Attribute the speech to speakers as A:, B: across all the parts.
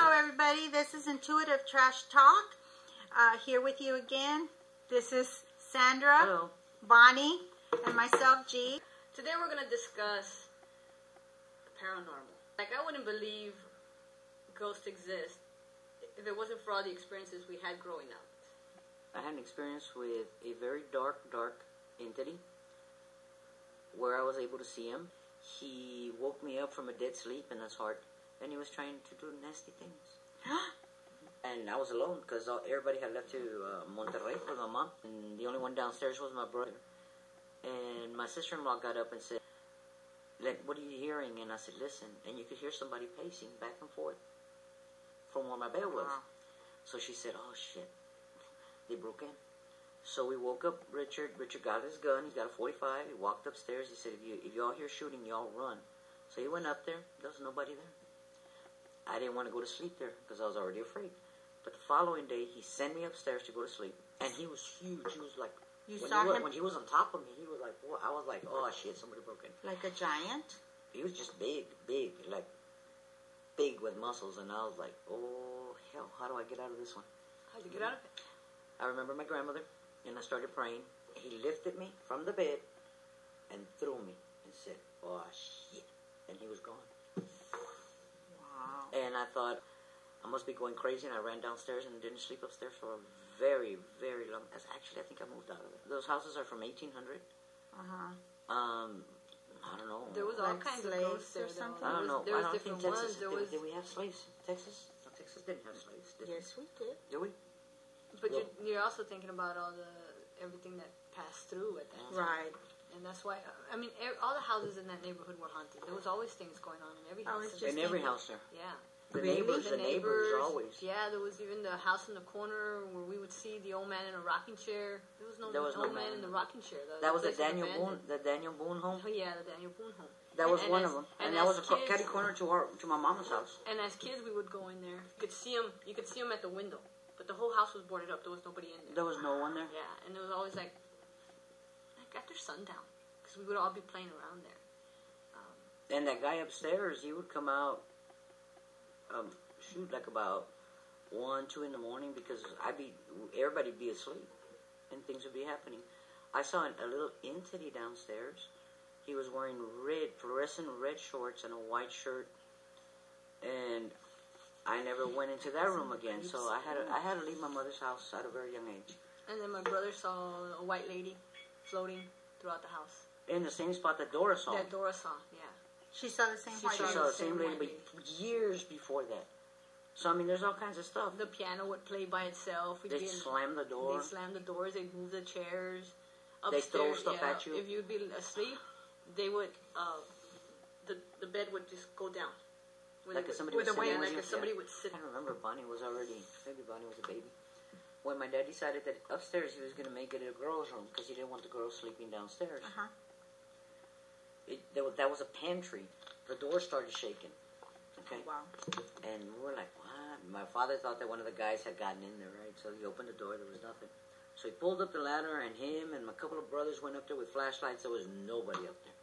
A: Hello, everybody. This is Intuitive Trash Talk. Here with you again. This is Sandra,
B: Hello.
A: Bonnie, and myself, G.
C: Today we're going to discuss paranormal. Like, I wouldn't believe ghosts exist if it wasn't for all the experiences we had growing up.
B: I had an experience with a very dark entity where I was able to see him. He woke me up from a dead sleep in his heart, and he was trying to do nasty things. And I was alone because everybody had left to Monterrey with my mom, and the only one downstairs was my brother. And my sister-in-law got up and said, "What are you hearing?" And I said, "Listen." And you could hear somebody pacing back and forth from where my bed was.
A: Wow.
B: So she said, "Oh, shit. They broke in." So we woke up Richard. Richard got his gun. He got a .45. He walked upstairs. He said, if y'all hear shooting, y'all run. So he went up there. There was nobody there. I didn't want to go to sleep there because I was already afraid. But the following day, he sent me upstairs to go to sleep. And he was huge. He was like, when he was on top of me, he was like, whoa. I was like, oh, shit, somebody broke in.
A: Like a giant?
B: He was just big, like big with muscles. And I was like, oh, hell, how do I get out of this one?
C: How'd you get out of it?
B: I remember my grandmother. And I started praying. He lifted me from the bed and threw me and said, "Oh, shit." And he was gone.
A: Wow.
B: And I thought, I must be going crazy. And I ran downstairs and didn't sleep upstairs for a very, very long time. Actually, I think I moved out of it. Those houses are from 1800.
A: Uh-huh.
B: I don't know.
C: There was all
A: Like
C: kinds of
A: slaves
C: ghosts there,
A: or something?
B: I don't know.
C: There was
B: I don't
C: different
B: think Texas.
C: ones.
B: Did we have slaves? Texas? No, Texas didn't have slaves. Did
A: Yes, we did.
B: we? Did we?
C: But you're also thinking about everything that passed through at that time.
A: Right.
C: And that's why, I mean, all the houses in that neighborhood were haunted. There was always things going on in every house.
A: Just
B: In every house there.
C: Yeah.
B: The
A: Really?
B: neighbors always.
C: Yeah, there was even the house in the corner where we would see the old man in a rocking chair. There was no old man in the rocking chair.
B: That was the
C: place
B: Daniel
C: abandoned.
B: Boone. The Daniel Boone home.
C: Oh, yeah, the Daniel Boone home.
B: That was one
C: as-
B: of them,
C: and
B: and that was
C: as
B: a
C: kids-
B: catty corner to my mama's house.
C: And as kids, we would go in there. You could see him at the window, but the whole house was boarded up. There was nobody in there.
B: There was no one there.
C: Yeah, and it was always like after sundown, because we would all be playing around there.
B: And that guy upstairs, he would come out, like about 1, 2 in the morning because everybody'd be asleep, and things would be happening. I saw a little entity downstairs. He was wearing fluorescent red shorts and a white shirt, and I never went into that room again. So I had to leave my mother's house at a very young age.
C: And then my brother saw a white lady floating throughout the house.
B: In the same spot that Dora saw.
C: That Dora saw, yeah.
A: She saw the same white
B: She
A: lady.
B: saw the same lady, but years before that. So I mean, there's all kinds of stuff.
C: The piano would play by itself.
B: They slam the door.
C: They slam the doors. They move the chairs.
B: They throw
C: Upstairs,
B: stuff at you.
C: If you'd be asleep, they would. The bed would just go down.
B: Like if somebody
C: with
B: was
C: a weight,
B: sitting
C: like
B: on
C: if
B: you.
C: somebody
B: Yeah.
C: would sit.
B: I can't remember. Bonnie was a baby. When my dad decided that upstairs he was going to make it a girl's room because he didn't want the girls sleeping downstairs.
A: Uh-huh.
B: That was a pantry. The door started shaking. Okay.
A: Wow.
B: And we were like, what? My father thought that one of the guys had gotten in there, right? So he opened the door. There was nothing. So he pulled up the ladder, and him and a couple of brothers went up there with flashlights. There was nobody up there.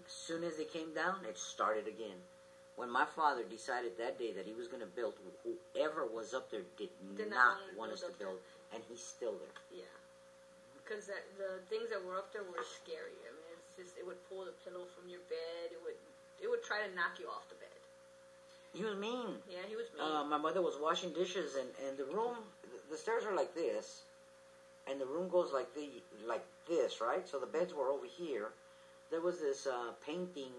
B: As soon as they came down, it started again. When my father decided that day that he was going to build, whoever was up there did not want us to build, and he's still there.
C: Yeah, because the things that were up there were scary. I mean, it's just it would pull the pillow from your bed. It would try to knock you off the bed.
B: He was mean.
C: Yeah, he was mean.
B: My mother was washing dishes, and the room, the stairs are like this, and the room goes like this, right? So the beds were over here. There was this painting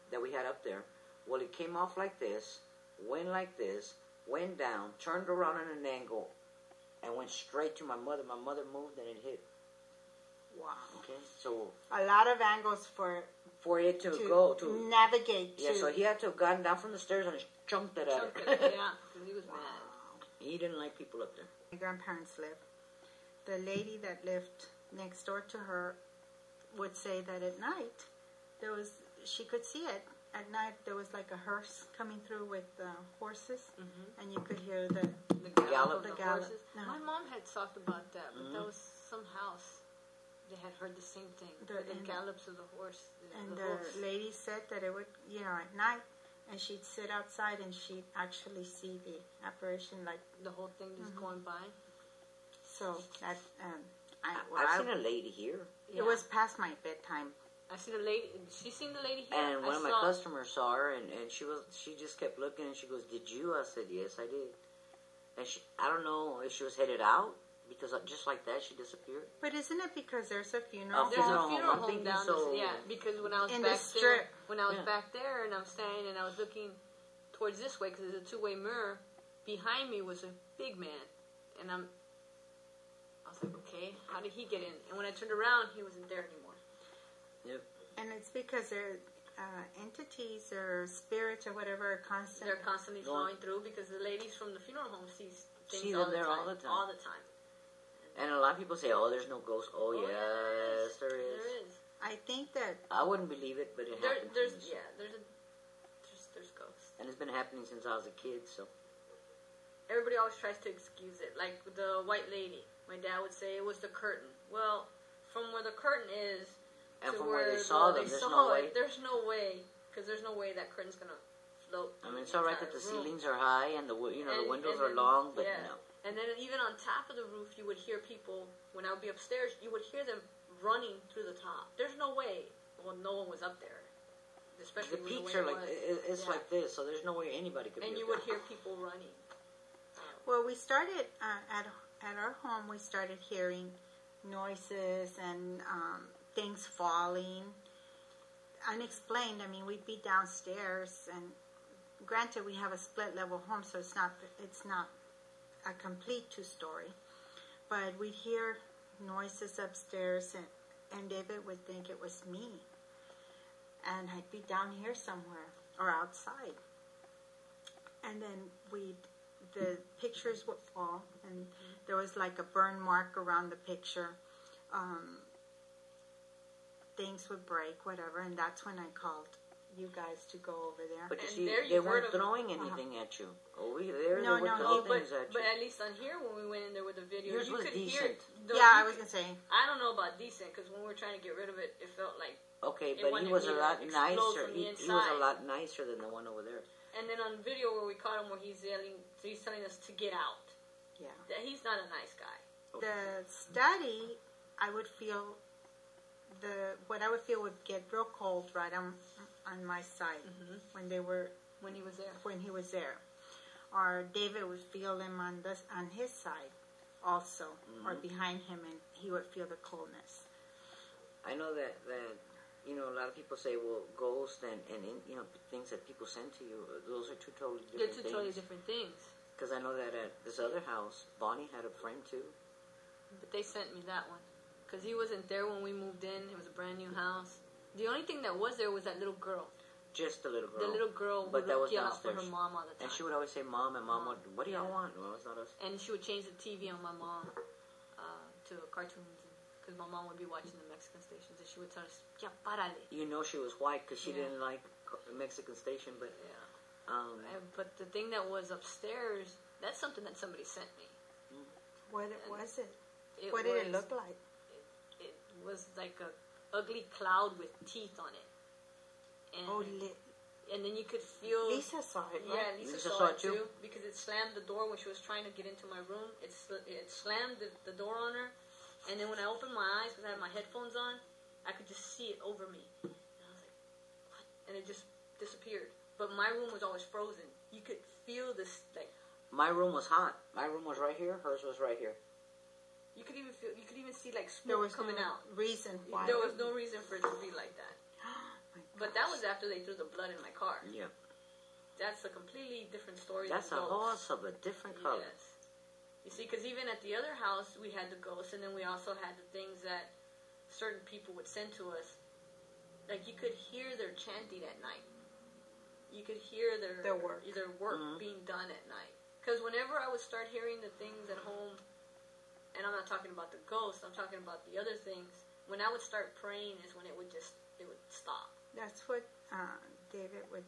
B: that we had up there. Well, it came off like this, went like this, went down, turned around at an angle, and went straight to my mother. My mother moved and it hit.
A: Wow.
B: Okay, so
A: A lot of angles for
B: it to
A: navigate.
B: Yeah, so he had to have gotten down from the stairs and chunked it at her.
C: Yeah, because he was mad.
B: He didn't like people up there.
A: My grandparents lived. The lady that lived next door to her would say that at night she could see it. At night there was like a hearse coming through with horses, and you could hear the
C: gallop
A: the
C: of
A: gallop.
C: horses.
A: No.
C: My mom had talked about that, but that was some house. They had heard the same thing. The gallops of the horse.
A: And the lady said that it would, at night, and she'd sit outside and she'd actually see the apparition, like
C: The whole thing just going by.
A: so. That
B: I've seen a lady here.
A: It was past my bedtime.
C: I seen a lady. She seen the lady here.
B: And one of my customers saw her, and she just kept looking, and she goes, "Did you?" I said, "Yes, I did." And I don't know if she was headed out, because just like that, she disappeared.
A: But isn't it because there's a funeral?
C: There's a
B: home.
C: funeral
B: I'm
C: home
B: thinking
C: down
B: so.
C: because when I was
A: In the
C: back
A: strip.
C: there, when I was
B: Yeah.
C: back there, and I'm standing, and I was looking towards this way because there's a two-way mirror. Behind me was a big man, and I was like, okay, how did he get in? And when I turned around, he wasn't there anymore.
B: Yep.
A: And it's because they're entities or spirits or whatever are constant.
C: They're constantly flowing through because the ladies from the funeral home see things
B: See
C: all
B: them
C: the
B: there
C: time.
B: all the time.
C: All the time.
B: And a lot of people say, "Oh, there's no ghost." Oh,
C: Oh,
B: yes, there is.
C: There is.
A: I think that
B: I wouldn't believe it, but it happens.
C: There's ghosts.
B: And it's been happening since I was a kid, so.
C: Everybody always tries to excuse it. Like the white lady, my dad would say it was the curtain. Well, from where the curtain is
B: And
C: to
B: from where they
C: the-
B: saw
C: they
B: them, there's
C: saw
B: no
C: it,
B: way.
C: There's no way, because there's no way that curtain's gonna float.
B: I mean,
C: through
B: it's all right
C: entire
B: that the
C: room.
B: ceilings are high and the
C: And-
B: windows
C: and
B: are
C: then-
B: long, but
C: yeah.
B: no.
C: And then even on top of the roof, you would hear people. When I would be upstairs, you would hear them running through the top. There's no way. Well, no one was up there, especially
B: The
C: with
B: peaks
C: way
B: are
C: it
B: like
C: was.
B: it's
C: Yeah.
B: like this, so there's no way anybody could.
C: And
B: be
C: you
B: up
C: would
B: there.
C: hear people running.
A: well, we started at our home. We started hearing noises and things falling, unexplained. I mean, we'd be downstairs, and granted, we have a split level home, so it's not a complete 2-story. But we'd hear noises upstairs, and David would think it was me, and I'd be down here somewhere or outside, and then the pictures would fall, and there was like a burn mark around the picture. Things would break, whatever, and that's when I called you guys to go over there.
B: But you
C: And
B: see,
C: there
B: they
C: you've heard
B: weren't
C: of-
B: throwing anything at you. Over there,
A: No,
B: they were
A: no,
B: throwing
C: But,
B: things at
C: but
B: you.
C: at least on here, when we went in there with the video,
B: Yours
C: you
B: was
C: could
B: decent.
C: hear.
A: Yeah, I was gonna say.
C: I don't know about decent, because when we were trying to get rid of it, it felt like.
B: Okay,
C: it
B: but he
C: wanted
B: was
C: me
B: a
C: to
B: lot
C: explode
B: nicer.
C: from the
B: He was a
C: inside.
B: lot nicer than the one over there.
C: And then on video where we caught him, where he's yelling, he's telling us to get out.
A: Yeah.
C: That he's not a nice guy.
A: The study, I would feel what I would feel would get real cold right on my side when he was there, or David would feel them on his side also, or behind him, and he would feel the coldness.
B: I know that a lot of people say, well, ghosts and things that people send to you, those are two totally different
C: They're two
B: things.
C: totally different things.
B: Because I know that at this other house, Bonnie had a friend too.
C: But they sent me that one. Because he wasn't there when we moved in. It was a brand new house. The only thing that was there was that little girl.
B: Just a little girl.
C: The little girl
B: But
C: would
B: that was
C: yell out for
B: downstairs.
C: her mom all the time.
B: And she would always say, "Mom," and Mom would, "What do y'all want?" Well, it's not us.
C: And she would change the TV on my mom to cartoons. Because my mom would be watching the Mexican stations. And she would tell us, "Ya, párale."
B: You know she was white because she
C: Yeah.
B: didn't like Mexican station, but
C: Yeah. But the thing that was upstairs, that's something that somebody sent me.
A: What was it?
C: It
A: What did it
C: was-
A: look like?
C: It was like a ugly cloud with teeth on it. And,
A: Oh,
C: and then you could feel...
A: Lisa saw it,
C: Yeah,
A: right?
C: Lisa
B: Lisa
C: saw
B: saw
C: it
B: it too?
C: too, because it slammed the door when she was trying to get into my room. It slammed the door on her, and then when I opened my eyes, because I had my headphones on, I could just see it over me. And I was like, what? And it just disappeared. But my room was always frozen. You could feel this, like...
B: my room was hot. My room was right here. Hers was right here.
C: You could even see, like,
A: There
C: smoke
A: was
C: coming
A: no
C: out.
A: reason why.
C: There was no reason for it to be like that.
A: My
C: But that was after they threw the blood in my car.
B: Yeah.
C: That's a completely different story.
B: That's a
C: than ghosts.
B: horse of a different color.
C: Yes. You see, because even at the other house, we had the ghosts, and then we also had the things that certain people would send to us. Like, you could hear their chanting at night. You could hear their
A: work.
C: being done at night. Because whenever I would start hearing the things at home, and I'm not talking about the ghosts, I'm talking about the other things, when I would start praying is when it would stop.
A: That's what David would.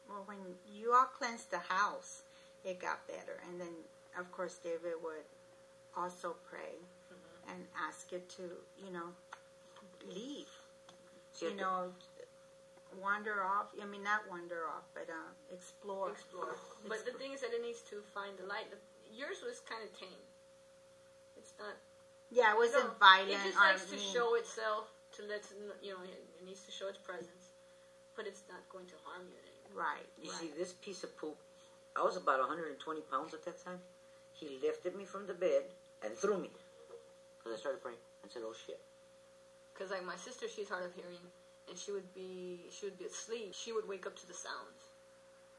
A: Well, when you all cleansed the house, it got better, and then of course David would also pray and ask it to, leave.
B: See,
A: wander off. I mean, not wander off, but explore.
C: But the thing is that it needs to find the light. Yours was kind of tame. It's not.
A: Yeah, it wasn't violent.
C: It just likes to show itself. It needs to show its presence, but it's not going to harm you in any way.
A: Right.
B: You see, this piece of poop, I was about 120 pounds at that time. He lifted me from the bed and threw me. Because I started praying and said, oh shit.
C: Because like my sister, she's hard of hearing, and she would be asleep. She would wake up to the sounds,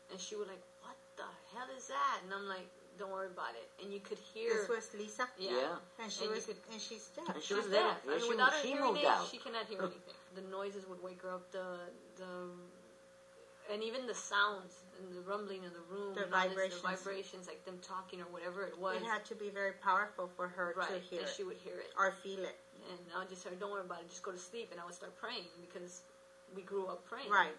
C: and she would like, what the hell is that? And I'm like, don't worry about it. And you could hear.
A: This was Lisa.
B: Yeah.
A: And she's deaf.
B: And she was deaf.
C: I mean,
B: she
C: without her
B: she
C: hearing
B: moved
C: aid,
B: out.
C: she cannot hear anything. The noises would wake her up. And even the sounds and the rumbling in the room,
A: The
C: vibrations, like them talking or whatever it was.
A: It had to be very powerful for her to hear
C: and
A: it.
C: she would hear it
A: Or feel it.
C: And I would just say, don't worry about it. Just go to sleep. And I would start praying because we grew up praying.
A: Right.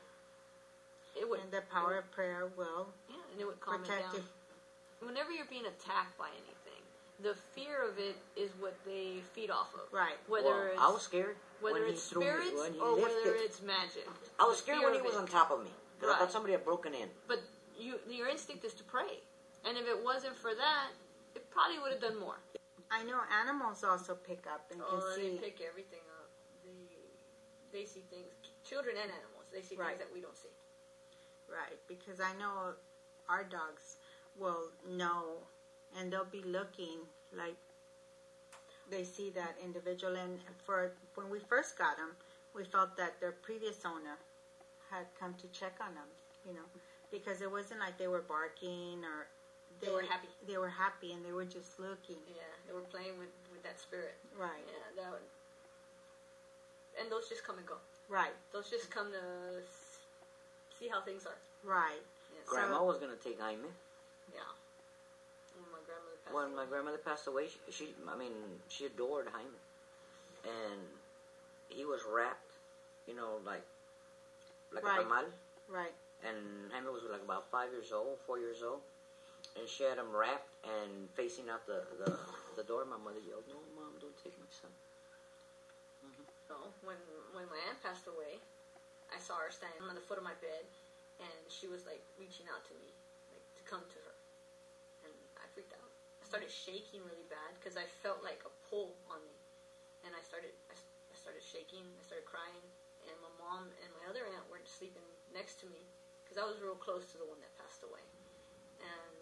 C: It would.
A: And the power of prayer will
C: and it would calm it
A: protect
C: down.
A: you.
C: Whenever you're being attacked by anything, the fear of it is what they feed off of.
A: Right.
C: Whether
B: I was scared
C: whether
B: when
C: it's
B: he threw me,
C: spirits
B: when he
C: or
B: lifted.
C: whether it's magic.
B: I was
C: The
B: scared
C: fear
B: when he
C: of
B: was
C: it.
B: on top of me. Because I
C: Right.
B: thought somebody had broken in.
C: But your instinct is to pray. And if it wasn't for that, it probably would have done more.
A: I know animals also pick up and can
C: They
A: see.
C: pick everything up. They see things. Children and animals. They see
A: Right.
C: things that we don't see.
A: Right, because I know our dogs will know, and they'll be looking like they see that individual. And when we first got them, we felt that their previous owner had come to check on them, because it wasn't like they were barking or
C: They were happy.
A: They were happy, and they were just looking.
C: Yeah, they were playing with that spirit.
A: Right.
C: Yeah, and those just come and go.
A: Right.
C: Those just come to see how things are.
A: Right.
C: Yeah,
B: Grandma was going to take Jaime.
C: Yeah.
B: When my grandmother passed away, she adored Jaime. And he was wrapped, like
A: Right.
B: a tamal.
A: Right.
B: And Jaime was like about 4 years old. And she had him wrapped and facing out the door. My mother yelled, "No, Mom, don't take my son."
C: So when my aunt passed away, I saw her standing on the foot of my bed, and she was like reaching out to me, like to come to her, and I freaked out. I started shaking really bad because I felt like a pull on me, and I started shaking. I started crying, and my mom and my other aunt were sleeping next to me because I was real close to the one that passed away, and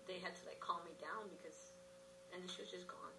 C: they had to like calm me down and then she was just gone.